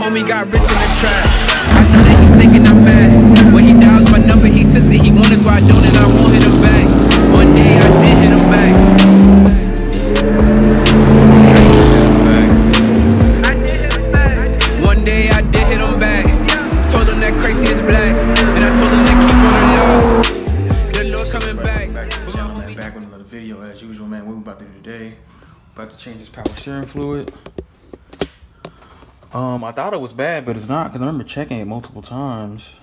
homie got rich in the trap. I know that he's thinking I'm mad. When he dials my number, he says that he wants why I don't, and I won't hit him back. One day I did hit him back. One day I did hit him back. Told him that crazy is black, and I told him to keep on the loss. The Lord's coming back. Back with another video as usual, man. What we about to do today? About to change this power steering fluid. I thought it was bad, but it's not, because I remember checking it multiple times.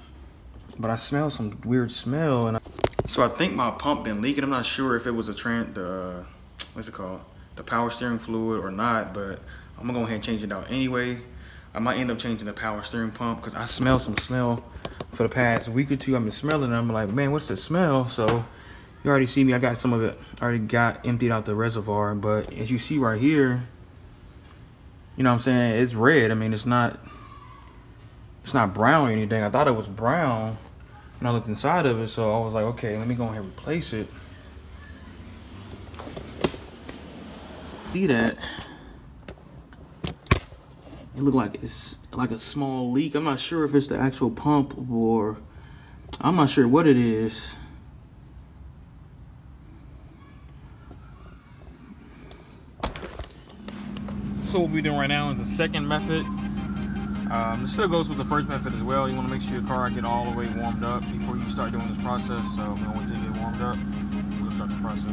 But I smelled some weird smell, and so I think my pump been leaking. I'm not sure if it was what's it called? The power steering fluid or not, but I'm gonna go ahead and change it out anyway. I might end up changing the power steering pump because I smell some smell for the past week or two. I've been smelling and I'm like, man, what's the smell? So you already see me, I got some of it already got emptied out the reservoir, but as you see right here, you know what I'm saying, it's red. I mean, it's not brown or anything. I thought it was brown when I looked inside of it, so I was like, okay, let me go ahead and replace it. See that? It looked like it's like a small leak. I'm not sure if it's the actual pump or I'm not sure what it is. So what we're doing right now is the second method. It still goes with the first method as well. You want to make sure your car get all the way warmed up before you start doing this process. So we're going to wait till you get warmed up. We'll start the process.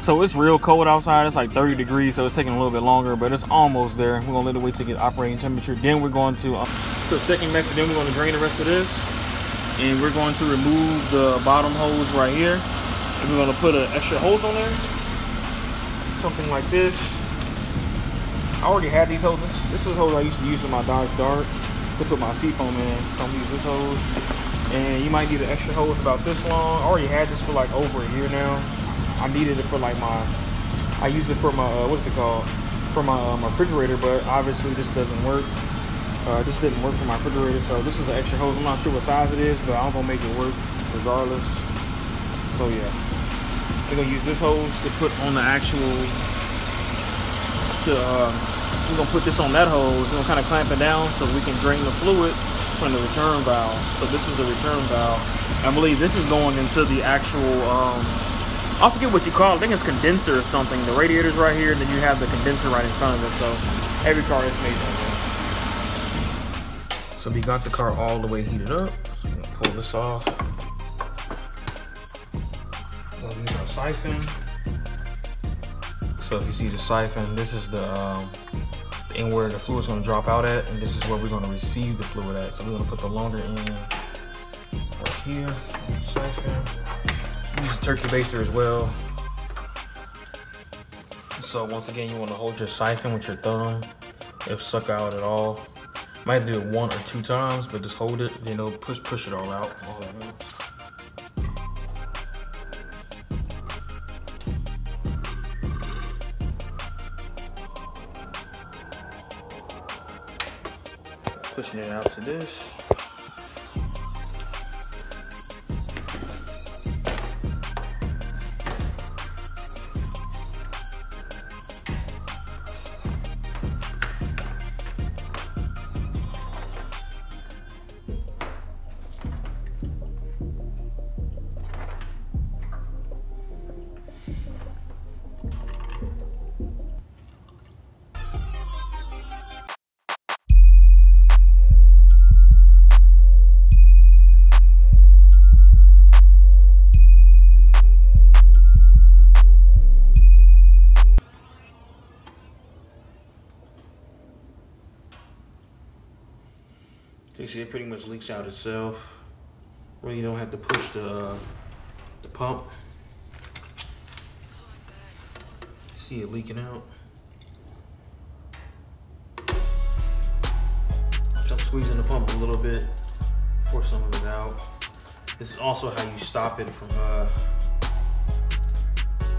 So it's real cold outside. It's like 30 degrees, so it's taking a little bit longer, but it's almost there. We're gonna let it wait to get operating temperature. Then we're going to the second method. Then we're going to drain the rest of this, and we're going to remove the bottom hose right here. And we're going to put an extra hose on there, something like this. I already had these hoses. This is a hose I used to use with my Dodge Dart to put my seafoam in. So I'm gonna use this hose, and you might need an extra hose about this long. I already had this for like over a year now. I needed it for like I use it for my, what's it called? For my refrigerator, but obviously this doesn't work. This didn't work for my refrigerator, so this is an extra hose. I'm not sure what size it is, but I'm gonna make it work regardless. So yeah, we're gonna use this hose to put on the actual, we're gonna put this on that hose. We're gonna kind of clamp it down so we can drain the fluid from the return valve. So this is the return valve. I believe this is going into the actual, I forget what you call it. I think it's condenser or something. The radiator's right here, and then you have the condenser right in front of it. So every car is made that way. So we got the car all the way heated up. So I'm gonna pull this off. We'll use our siphon. So if you see the siphon, this is the end where the fluid's gonna drop out at, and this is where we're gonna receive the fluid at. So we're gonna put the longer end right here on the siphon. Use a turkey baster as well. So once again, you want to hold your siphon with your thumb. It'll suck out at all. Might do it 1 or 2 times, but just hold it. Then it'll push it all out. All that out. Pushing it out to this. You see, it pretty much leaks out itself. Really, you don't have to push the pump. See it leaking out. So I'm squeezing the pump a little bit, force some of it out. This is also how you stop it from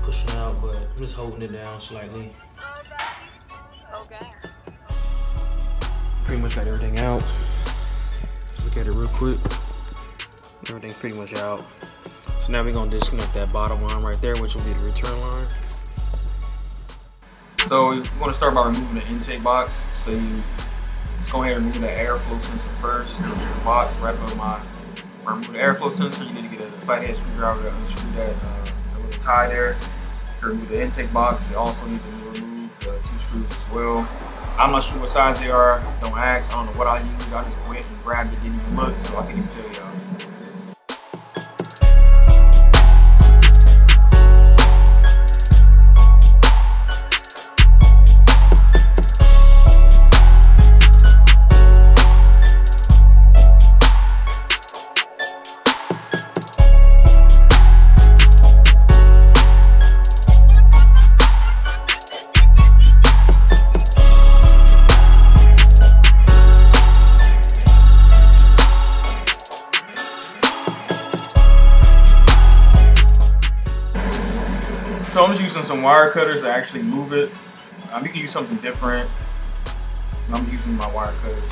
pushing out, but I'm just holding it down slightly. Okay. Pretty much got everything out. Look at it real quick. Everything's pretty much out. So now we're gonna disconnect that bottom line right there, which will be the return line. So we're gonna start by removing the intake box. So you just go go ahead and remove that airflow sensor first. Go to the box, wrap up my. Remove the airflow sensor. You need to get a flathead screwdriver to unscrew that little tie there. To remove the intake box. You also need to remove the 2 screws as well. I'm not sure what size they are. Don't ask. I don't know what I use. I just went and grabbed it, didn't even look, so I can't even tell y'all. So I'm just using some wire cutters to actually move it. You can use something different. I'm using my wire cutters.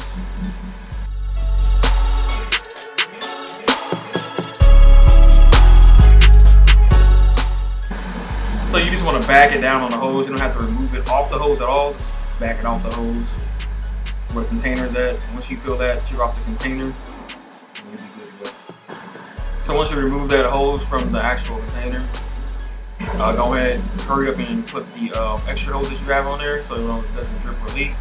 So you just want to back it down on the hose. You don't have to remove it off the hose at all. Just back it off the hose where the container is at. Once you feel that you're off the container, you'll be good to go. So once you remove that hose from the actual container, go ahead, hurry up and put the extra hose that you have on there so it doesn't drip or leak.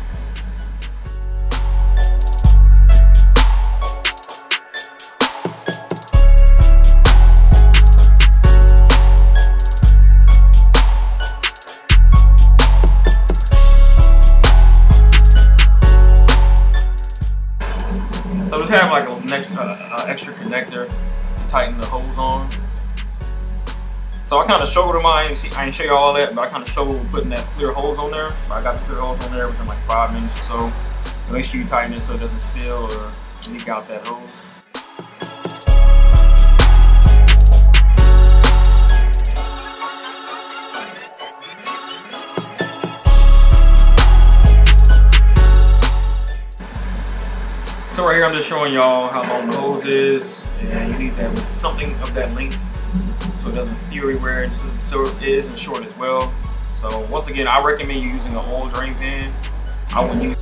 So just have like an extra connector to tighten the hose on. So I kind of showed them, I ain't show you all that, but I kind of showed putting that clear hose on there. But I got the clear hose on there within like 5 minutes or so. Make sure you tighten it so it doesn't spill or leak out that hose. So right here I'm just showing y'all how long the hose is, and you need that something of that length so it doesn't steal everywhere, so it isn't short as well. So once again, I recommend you using an oil drain pan. I would use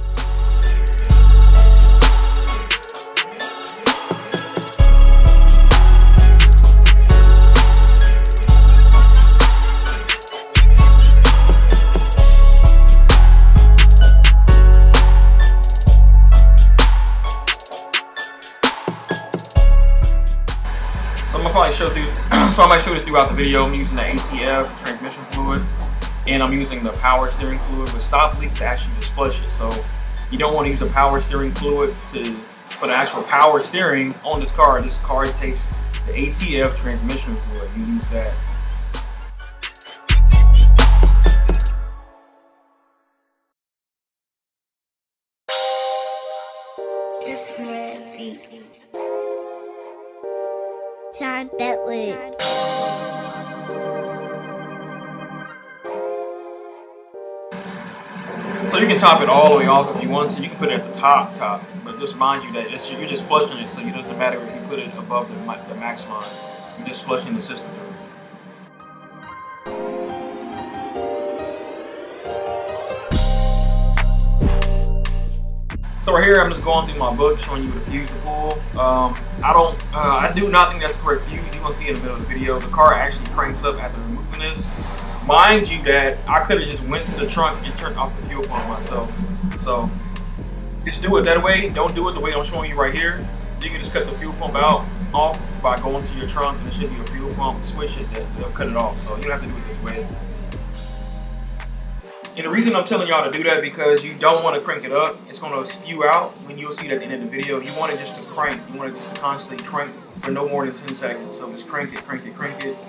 I might show this throughout the video. I'm using the ATF transmission fluid, and I'm using the power steering fluid with stop leak to actually just flush it. So you don't want to use a power steering fluid for the actual power steering on this car. This car takes the ATF transmission fluid. You use that. This red beat. Sean Bentley. So you can top it all the way off if you want to. You can put it at the top, but just remind you that you're just flushing it, so it doesn't matter if you put it above the max line. You're just flushing the system. So right here, I'm just going through my book, showing you the fuse to pull. I do not think that's the correct fuse. You're gonna see in the middle of the video. The car actually cranks up after removing this. Mind you that I could have just went to the trunk and turned off the fuel pump myself. So just do it that way. Don't do it the way I'm showing you right here. You can just cut the fuel pump off by going to your trunk, and there should be a fuel pump switch that'll cut it off. So you don't have to do it this way. And the reason I'm telling y'all to do that because you don't want to crank it up. It's going to spew out when you'll see it at the end of the video. You want it just to crank. You want it just to constantly crank for no more than 10 seconds. So just crank it, crank it, crank it.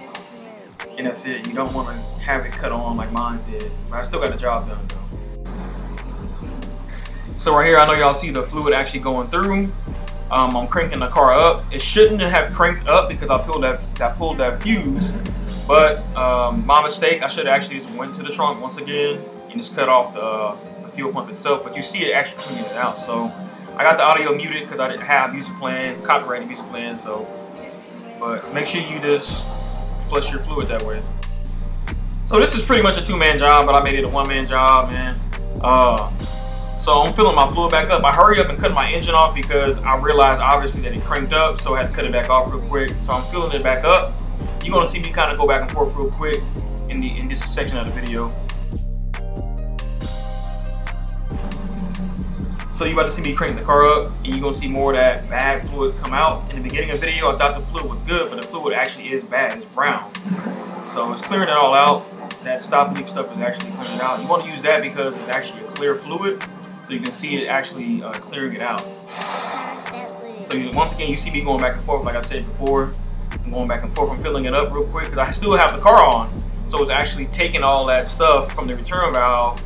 And that's it. You don't want to have it cut on like mine's did. But I still got the job done though. So right here, I know y'all see the fluid actually going through. I'm cranking the car up. It shouldn't have cranked up because I pulled that fuse. But my mistake, I should have actually just went to the trunk once again and just cut off the fuel pump itself. But you see it actually cleaning it out. So I got the audio muted because I didn't have music playing, copyrighted music playing. So, but make sure you just flush your fluid that way. So this is pretty much a 2-man job, but I made it a 1-man job, man. So I'm filling my fluid back up. I hurry up and cut my engine off because I realized obviously that it cranked up, so I had to cut it back off real quick. So I'm filling it back up. You're gonna see me kind of go back and forth real quick in this section of the video. So you're about to see me crank the car up, and you're gonna see more of that bad fluid come out. In the beginning of the video, I thought the fluid was good, but the fluid actually is bad, it's brown. So it's clearing it all out. That stop leak stuff is actually clearing it out. You wanna use that because it's actually a clear fluid, so you can see it actually clearing it out. So once again, you see me going back and forth, like I said before. I'm going back and forth, I'm filling it up real quick, because I still have the car on. So it's actually taking all that stuff from the return valve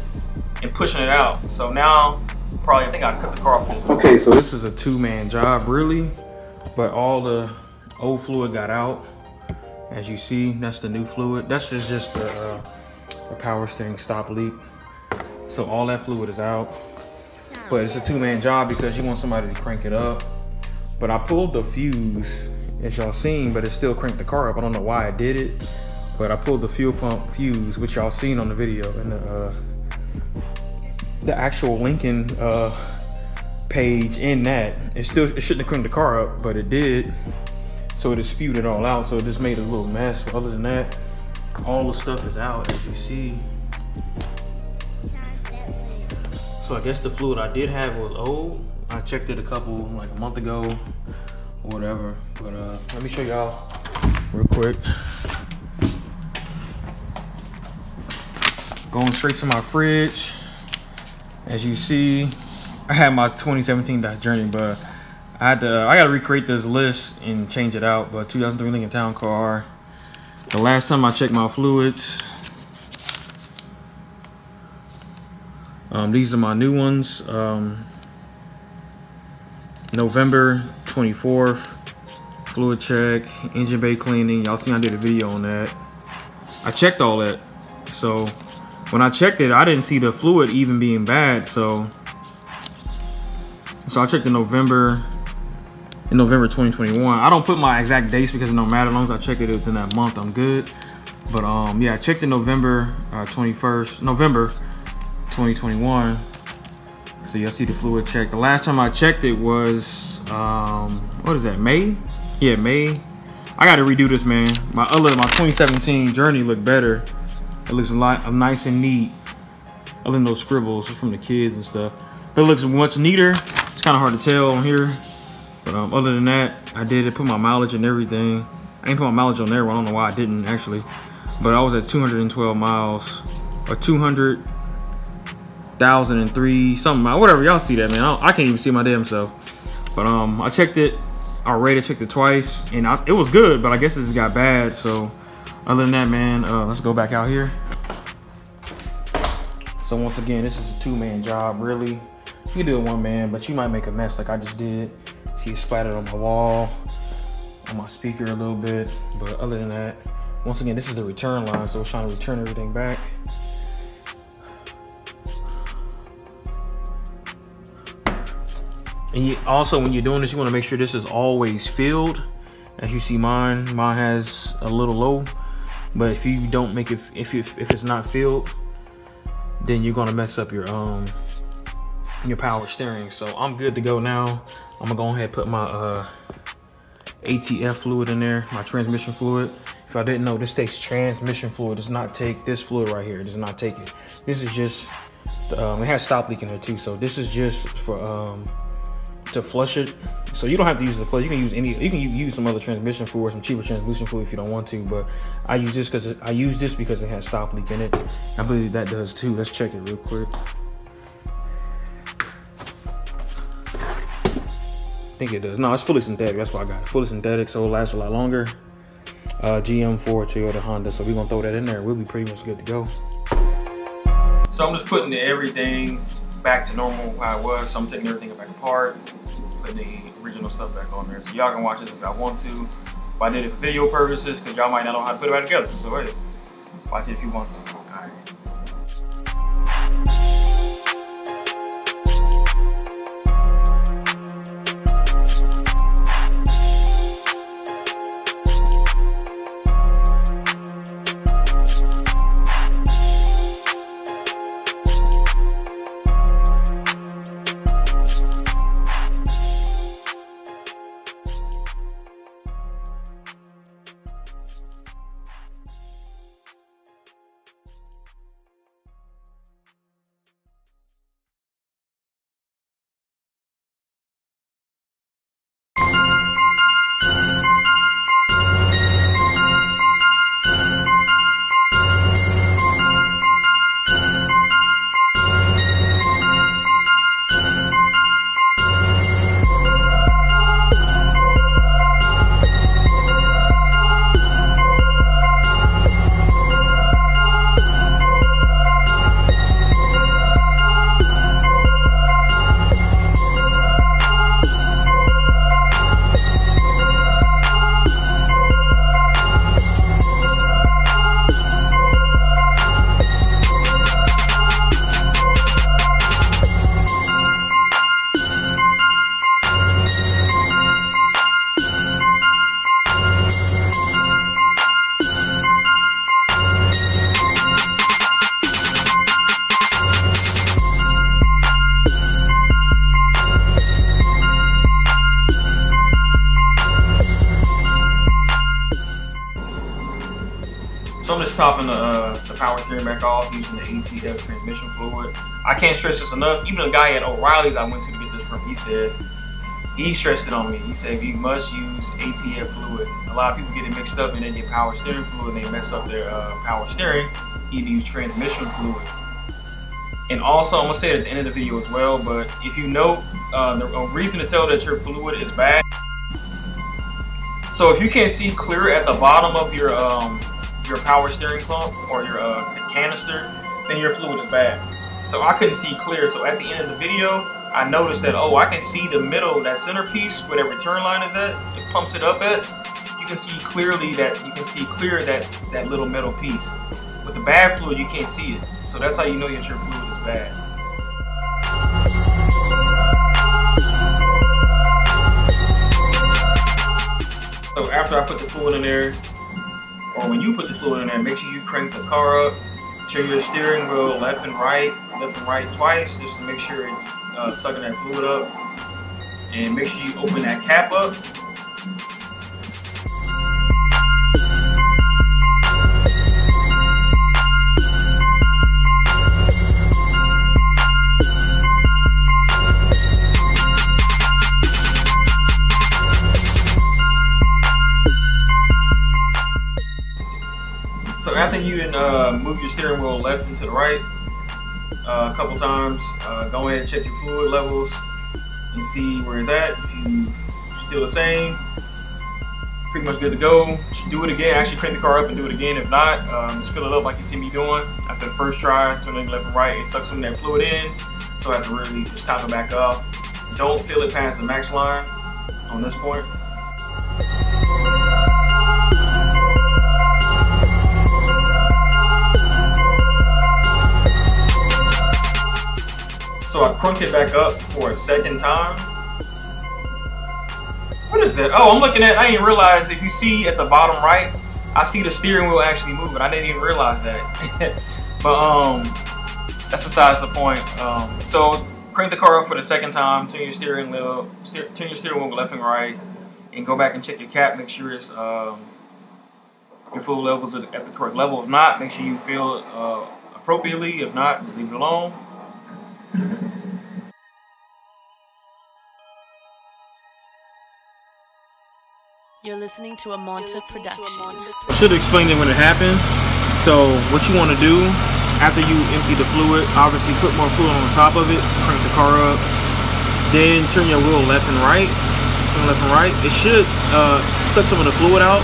and pushing it out. So now, I think I cut the car off. Okay, so this is a two-man job, really, but all the old fluid got out. As you see, that's the new fluid. That's just the power steering stop leak. So all that fluid is out, but it's a two-man job because you want somebody to crank it up. But I pulled the fuse, as y'all seen, but it still cranked the car up. I don't know why I did it, but I pulled the fuel pump fuse, which y'all seen on the video, and the actual Lincoln page in that, it shouldn't have cranked the car up, but it did. So it spewed it all out, so it just made a little mess. But other than that, all the stuff is out, as you see. So I guess the fluid I did have was old. I checked it like a month ago or whatever. But let me show y'all real quick. Going straight to my fridge. As you see, I had my 2017 Dodge Journey, but I gotta recreate this list and change it out. But 2003 Lincoln TownCar. The last time I checked my fluids, these are my new ones. November 24th, fluid check, engine bay cleaning. Y'all seen I did a video on that. I checked all that. So when I checked it, I didn't see the fluid even being bad. So I checked in November 2021. I don't put my exact dates because it don't matter. As long as I check it within that month, I'm good. But yeah, I checked in November 2021. So you'll see the fluid check. The last time I checked it was what is that, May? Yeah, May. I gotta redo this, man. My 2017 Journey looked better. It looks a lot nice and neat. Other than those scribbles from the kids and stuff. But it looks much neater. It's kind of hard to tell on here. But other than that, I did put my mileage and everything. I didn't put my mileage on there. Well, I don't know why I didn't actually. But I was at 212 miles or 200,003 something. Whatever, y'all see that, man. I can't even see my damn self. But I checked it. I already checked it twice, and it was good. But I guess it just got bad. So other than that, man, let's go back out here. So once again, this is a two-man job, really. You can do it one man, but you might make a mess like I just did. See, it splattered on my wall, on my speaker a little bit. But other than that, once again, this is the return line, so it's trying to return everything back. And also, when you're doing this, you want to make sure this is always filled. As you see, mine has a little low. But if you don't make it, if it's not filled, then you're gonna mess up your power steering. So I'm good to go now. I'm gonna go ahead and put my ATF fluid in there, my transmission fluid. If I didn't know, this takes transmission fluid. It does not take this fluid right here. It does not take it. This is just it has stop leak in there too. So this is just for to flush it. So you don't have to use the flush. You can use you can use some other transmission fluid, some cheaper transmission fluid if you don't want to. But I use this because it has stop leak in it. I believe that does too. Let's check it real quick. I think it does. No, it's fully synthetic. That's why I got it. Fully synthetic, so it'll last a lot longer. GM, Ford, Toyota, Honda. So we're gonna throw that in there. We'll be pretty much good to go. So I'm just putting everything back to normal how it was. So I'm taking everything back apart, putting the original stuff back on there. So y'all can watch it if y'all want to. But I did it for video purposes because y'all might not know how to put it back together. So hey, watch it if you want to. All right. topping the power steering back off using the ATF transmission fluid. I can't stress this enough. Even the guy at O'Reilly's I went to get this from, he said, he stressed it on me. He said you must use ATF fluid. A lot of people get it mixed up and they get power steering fluid and they mess up their power steering. You need to use transmission fluid. And also, I'm gonna say it at the end of the video as well, but if you know a reason to tell that your fluid is bad. So if you can't see clear at the bottom of your power steering pump or your canister, then your fluid is bad. So I couldn't see clear. So at the end of the video, I noticed that, oh, I can see the middle, that centerpiece where that return line is at. It pumps it up at. You can see clearly that that little metal piece. With the bad fluid, you can't see it. So that's how you know that your fluid is bad. So after I put the fluid in there, or when you put the fluid in there, make sure you crank the car up, turn your steering wheel left and right twice, just to make sure it's sucking that fluid up. And make sure you open that cap up. So after you move your steering wheel left and to the right a couple times, go ahead and check your fluid levels and see where it's at. If you still the same, pretty much good to go. Do it again, actually crank the car up and do it again. If not, just fill it up like you see me doing. After the first try, turning left and right, it sucks some of that fluid in. So I have to really just top it back up. Don't fill it past the max line on this point. So I cranked it back up for a second time. What is that? Oh, I'm looking at, I didn't realize, if you see at the bottom right, I see the steering wheel actually moving. I didn't even realize that. But that's besides the point. So crank the car up for the second time, turn your steering wheel left and right, and go back and check your cap, make sure it's your fluid levels at the correct level. If not, make sure you fill it appropriately. If not, just leave it alone. You're listening to a Monta production. I should have explained it when it happened. So what you want to do after you empty the fluid, obviously put more fluid on top of it, crank the car up, then turn your wheel left and right. Turn left and right. It should suck some of the fluid out.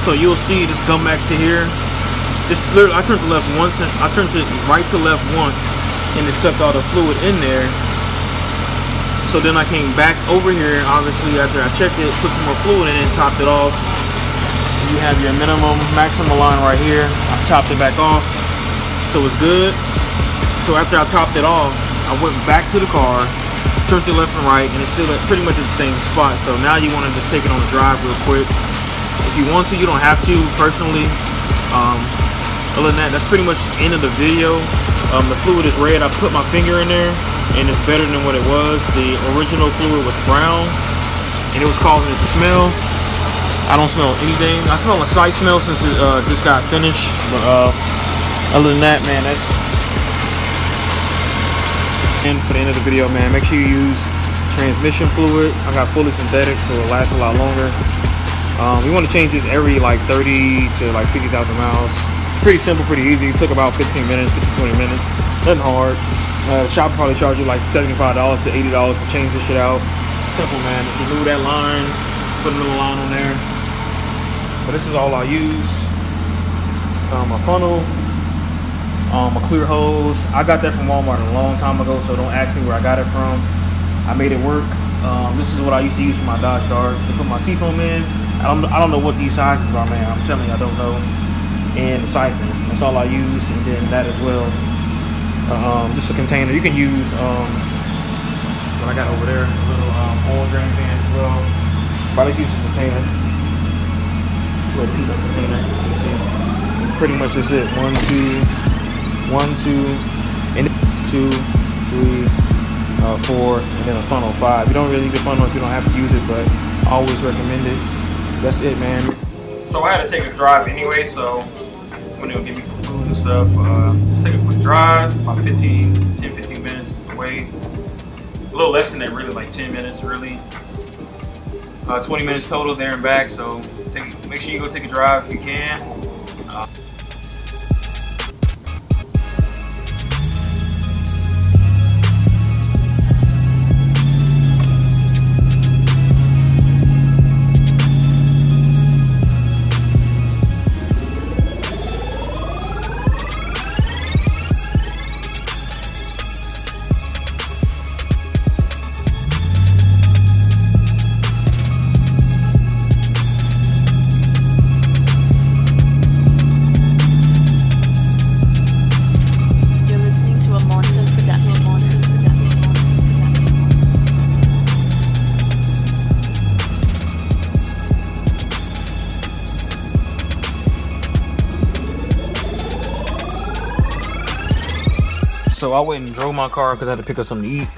So you'll see this come back to here. Just literally, I turned to left once, and I turned it right to left once, and it sucked all the fluid in there. So then I came back over here, obviously after I checked it, put some more fluid in it, topped it off. You have your minimum, maximum line right here. I topped it back off, so it's good. So after I topped it off, I went back to the car, turned it left and right, and it's still pretty much at the same spot. So now you want to just take it on the drive real quick. If you want to, you don't have to, personally. Other than that, that's pretty much the end of the video. The fluid is red. I put my finger in there, and it's better than what it was. The original fluid was brown, and it was causing it to smell. I don't smell anything. I smell a slight smell since it just got finished. But other than that, man, that's and for the end of the video, man. Make sure you use transmission fluid. I got fully synthetic, so it lasts a lot longer. We want to change this every like 30 to like 50,000 miles. Pretty simple, pretty easy. It took about 15 minutes, 15-20 minutes. Nothing hard. The shop will probably charge you like $75 to $80 to change this shit out. Simple, man. Just remove that line, put another line on there. But this is all I use. A funnel, a clear hose. I got that from Walmart a long time ago, so don't ask me where I got it from. I made it work. This is what I used to use for my Dodge Dart to put my seafoam in. I don't know what these sizes are, man. I'm telling you, I don't know. And the siphon. That's all I use, and then that as well. Just a container. You can use what I got over there, a little oil drain pan as well. But let's use a container. A little peanut container. You see. And pretty much that's it. 1, 2, 1, 2, and 2, 3, 4, and then a funnel 5. You don't really need a funnel if you don't have to use it, but I always recommend it. That's it, man. So I had to take a drive anyway, so when they'll give me some food and stuff. Just take a quick drive, about 10-15 minutes away. A little less than that, really, like 10 minutes, really. 20 minutes total there and back, so make sure you go take a drive if you can. So I went and drove my car because I had to pick up something to eat.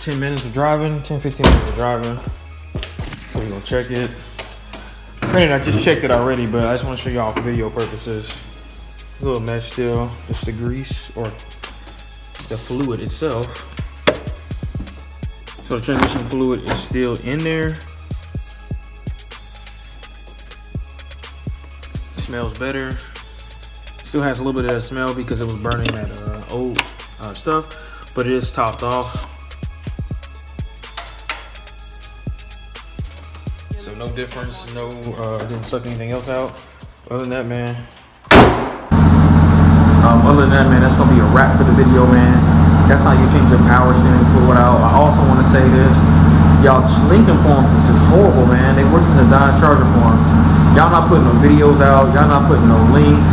10 minutes of driving, 10-15 minutes of driving. So we're gonna check it. Granted, I just checked it already, but I just want to show y'all for video purposes. A little mess still, just the grease or the fluid itself. So the transmission fluid is still in there. It smells better. Still has a little bit of that smell because it was burning that old stuff, but it is topped off. So no difference, no didn't suck anything else out. Other than that, man. That's gonna be a wrap for the video, man. That's how you change your power steering fluid out. I also want to say this, y'all, Lincoln forums is just horrible, man. They worse than the Dodge Charger forums. Y'all not putting no videos out. Y'all not putting no links.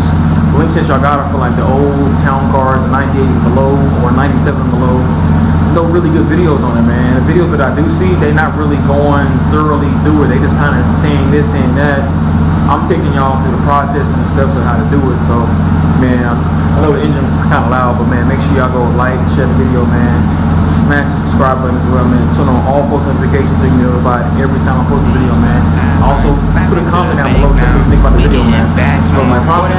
Links that y'all got are for like the old TownCars, the 98 and below or 97 and below. No really good videos on it, man. The videos that I do see, they're not really going thoroughly through it. They just kind of saying this, saying that. I'm taking y'all through the process and the steps of how to do it. So, man, I know the engine kind of loud, but man, make sure y'all go like, share the video, man. Smash the subscribe button as well, man. Turn on all post notifications so you get notified every time I post a video, man. Also, put a comment down below. Tell me what you think about the video, man. So, my problem,